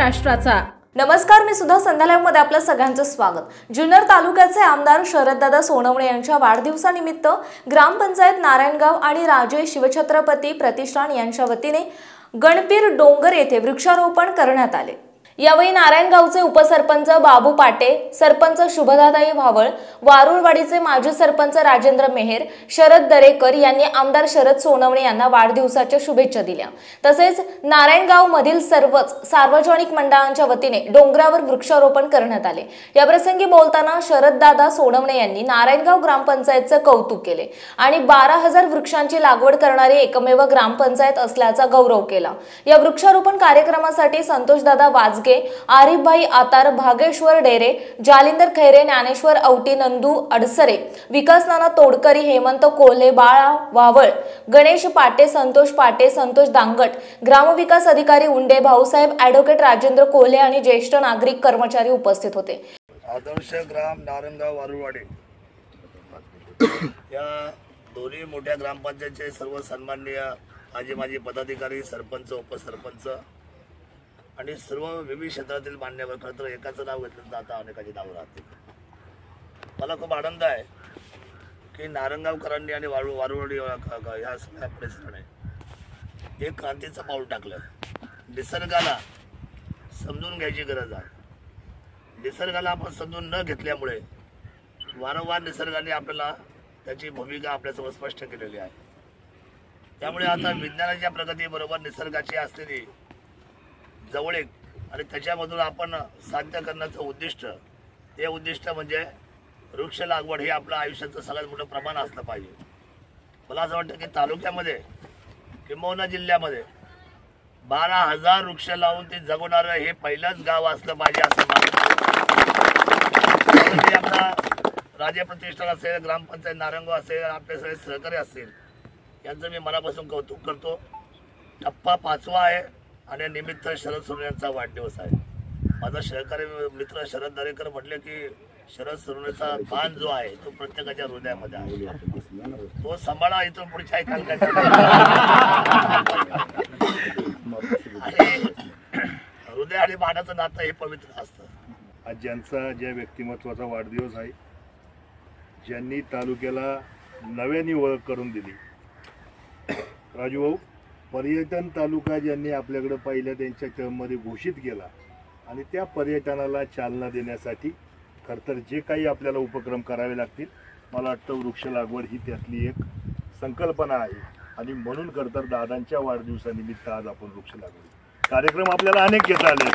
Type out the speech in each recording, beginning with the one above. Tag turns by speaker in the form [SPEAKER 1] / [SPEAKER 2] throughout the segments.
[SPEAKER 1] महाराष्ट्राचा।
[SPEAKER 2] नमस्कार, मी सुद्धा संध्या लाईव्ह मध्ये आपलं सगळ्यांचं स्वागत। जुन्नर तालुक्याचे आमदार शरददादा सोनवणे यांच्या वाढदिवसानिमित्त ग्रामपंचायत नारायणगाव आणि राजे शिवछत्रपती प्रतिष्ठान यांच्या वतीने गणपीर डोंगर येथे वृक्षारोपण करण्यात आले। यावेळी नारायणगावचे उपसरपंच बाबू पाटे, सरपंच शुभदाताई भावळ, वारुळवाडीचे माजी सरपंच राजेंद्र मेहर, शरद दरेकर यांनी आमदार शरद सोनवणे यांना वाढदिवसाच्या शुभेच्छा दिल्या। तसेच नारायणगाव मधील सर्वच सार्वजनिक मंडळांच्या वतीने डोंगरावर वृक्षारोपण करण्यात आले। या प्रसंगी बोलताना शरददादा सोनवणे यांनी नारायणगाव ग्रामपंचायतचे कौतुक केले आणि 12,000 वृक्षांची लागवड करणारी एकमेव ग्रामपंचायत असल्याचा गौरव केला। या वृक्षारोपण कार्यक्रमासाठी संतोषदादा वाजगे, आरिफभाई आतार, भागेश्वर डेरे, जालिंदर खैरे, ज्ञानेश्वर औटी, नंदू अडसरे, विकास नाना तोडकरी, हेमंत कोल्हे, बाळा वावळ, गणेश पाटे, संतोष पाटे, संतोष दांगट, ग्रामविकास अधिकारी उंडे, भाऊसाहेब, ॲडव्होकेट राजेंद्र कोल्हे आणि ज्येष्ठ नागरिक कर्मचारी उपस्थित होते।
[SPEAKER 3] आदर्श ग्राम नारायणगाव वारुळवाडी या दोन्ही मोठ्या ग्रामपंचायतचे सर्व सन्माननीय माजी पदाधिकारी, सरपंच, उपसरपंच आणि सर्व विविध क्षेत्रातील मान्यवर, खरं तर एकाचं नाव घेतलं जातं अनेकाची नावं राहतील। मला खूप आनंद आहे की नारायणगावकरांनी आणि वारुळवाडी ह्या सगळ्या परिसराने एक क्रांतीचं पाऊल टाकलं। निसर्गाला समजून घ्यायची गरज आहे। निसर्गाला आपण समजून न घेतल्यामुळे वारंवार निसर्गाने आपल्याला त्याची भूमिका आपल्यासमोर स्पष्ट केलेली आहे। त्यामुळे आता विज्ञानाच्या प्रगतीबरोबर निसर्गाची असलेली जवळीक आणि त्याच्यामधून आपण साध्य करण्याचं उद्दिष्ट, हे उद्दिष्ट म्हणजे वृक्ष लागवड हे आपलं आयुष्याचं सगळ्यात मोठं प्रमाण असलं पाहिजे। मला असं वाटतं की तालुक्यामध्ये किंबहुना जिल्ह्यामध्ये 12,000 वृक्ष लावून ते जगवणारं हे पहिलंच गाव असलं पाहिजे असं मला आपला राजे प्रतिष्ठान असेल, ग्रामपंचायत नारायणगाव असेल, आपले सगळे सहकारी असतील, यांचं मी मनापासून कौतुक करतो। टप्पा 5वा आहे आणि निमित्त शरद सोनवणे यांचा वाढदिवस आहे। माझा सहकारी मित्र शरद दरेकर म्हटले की शरद सोनवणेचा मान जो आहे तो प्रत्येकाच्या हृदयामध्ये आहे, तो सांभाळा, इथून पुढच्या ऐकाल काय हृदय आणि मानाचं नातं हे पवित्र असतं।
[SPEAKER 4] आज ज्यांचा ज्या व्यक्तिमत्वाचा वाढदिवस आहे, ज्यांनी तालुक्याला नव्याने ओळख करून दिली, राजू भाऊ, पर्यटन तालुका ज्यांनी आपल्याकडे पहिल्या त्यांच्या टर्ममध्ये घोषित केला आणि त्या पर्यटनाला चालना देण्यासाठी खरं तर जे काही आपल्याला उपक्रम करावे लागतील, मला वाटतं वृक्ष लागवड ही त्यातली एक संकल्पना आहे आणि म्हणून खरं तर दादांच्या वाढदिवसानिमित्त आज आपण वृक्ष लागवड कार्यक्रम आपल्याला अनेक घेता आले,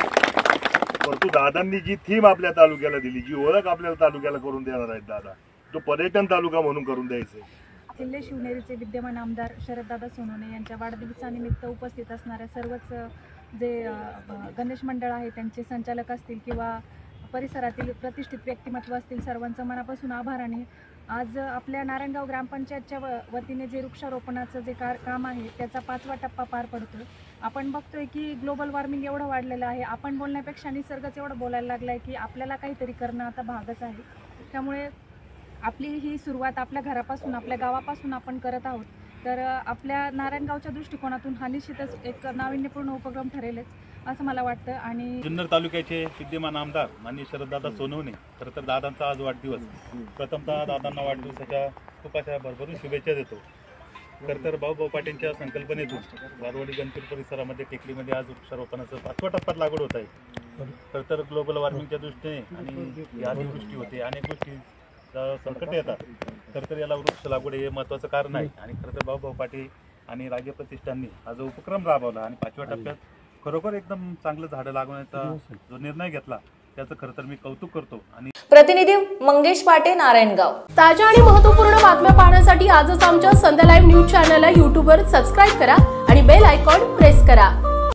[SPEAKER 4] परंतु दादांनी जी थीम आपल्या तालुक्याला दिली, जी ओळख आपल्याला तालुक्याला करून देणार आहेत दादा, तो पर्यटन तालुका म्हणून करून द्यायचं।
[SPEAKER 5] किल्ले शिवनेरीचे विद्यमान आमदार शरददादा सोनवणे यांच्या वाढदिवसानिमित्त उपस्थित असणाऱ्या सर्वच जे गणेश मंडळ आहे, त्यांचे संचालक असतील किंवा परिसरातील प्रतिष्ठित व्यक्तिमत्व असतील, सर्वांचं मनापासून आभार। आणि आज आपल्या नारायणगाव ग्रामपंचायतच्या वतीने जे वृक्षारोपणाचं जे काम आहे त्याचा 5वा टप्पा पार पडतो। आपण बघतोय की ग्लोबल वॉर्मिंग एवढं वाढलेलं आहे, आपण बोलण्यापेक्षा निसर्गच एवढं बोलायला लागलं आहे की आपल्याला काहीतरी करणं आता भागच आहे। त्यामुळे आपली ही सुरुवात आपल्या घरापासून, आपल्या गावापासून आपण करत आहोत, तर आपल्या नारायणगावच्या दृष्टिकोनातून हा निश्चितच एक नाविन्यपूर्ण उपक्रम ठरेलच असं मला वाटतं। आणि
[SPEAKER 6] जुन्नर तालुक्याचे विद्यमान आमदार माननीय शरददादा सोनवणे, खरं तर दादांचा आज वाढदिवस, प्रथमतः दादांना वाढदिवसाच्या खूप अशा भरभरून शुभेच्छा देतो। खरं तर भाऊ पाटेंच्या संकल्पनेतून वारुळवाडी गणपीर परिसरामध्ये टेकडीमध्ये आज वृक्षारोपणाचं 5वा टप्प्यात लागवड होत आहे। खरं तर ग्लोबल वॉर्मिंगच्या दृष्टीने आणि अतिवृष्टी होते, अनेक गोष्टी संकट येतात, खरं तर याला वृक्ष लागवड हे महत्त्वाचं कारण आहे। आणि खरं तर भाऊ पाटील आणि राजे प्रतिष्ठाननी हा जो उपक्रम राबवला आणि 5व्या टप्प्यात खरोखर एकदम चांगलं झाडं लागवण्याचा जो निर्णय घेतला त्याचं खरं तर मी कौतुक करतो। आणि
[SPEAKER 2] प्रतिनिधी मंगेश पाटे, नारायणगाव।
[SPEAKER 1] ताज्या आणि महत्त्वपूर्ण बातम्या पाहण्यासाठी आजच आमच्या संध्या लाईव्ह न्यूज चॅनलला YouTubeवर सबस्क्राईब करा आणि बेल आयकॉन प्रेस करा।